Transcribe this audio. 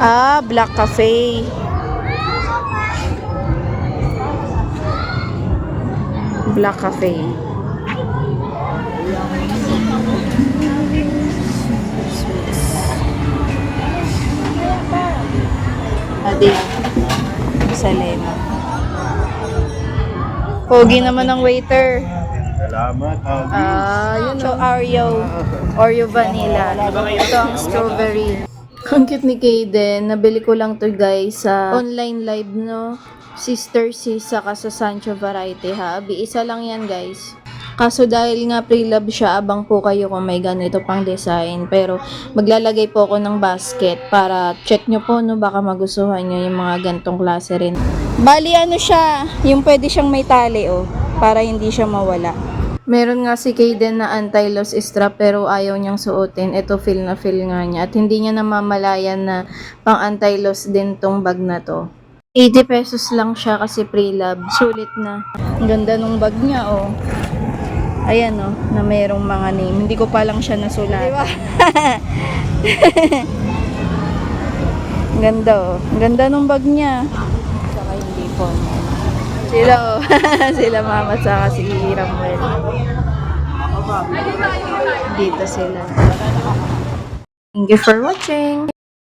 Ah, Black Cafe. Black Cafe. Adi. Salema. Pogi naman ang waiter. Salamat. Yun o, Oreo vanilla. Ito ang strawberry. Ang cute ni Kaden. Nabili ko lang to guys sa online live, no? Sister Sis saka sa Sancho Variety Hub. Isa lang yan guys. Kaso dahil nga pre-love siya, abang po kayo kung may ganito pang design. Pero maglalagay po ako ng basket para check nyo po, no? Baka magustuhan nyo yung mga gantong klase rin. Bali ano siya, yung pwede siyang may tali oh, para hindi siya mawala. Meron nga si Kaden na anti-loss strap pero ayaw niyang suotin. Ito feel na feel nga niya. At hindi niya namamalayan na pang anti-loss din tong bag na to. 80 pesos lang siya kasi pre-love. Sulit na. Ang ganda nung bag niya oh. Ayan oh, na mayroong mga name. Hindi ko pa lang siya nasulat. Diba? Ang ganda oh. Ang ganda nung bag niya. Saka hindi po. Sila oh. Sila mama saka si Ramuel. Dito sila. Thank you for watching.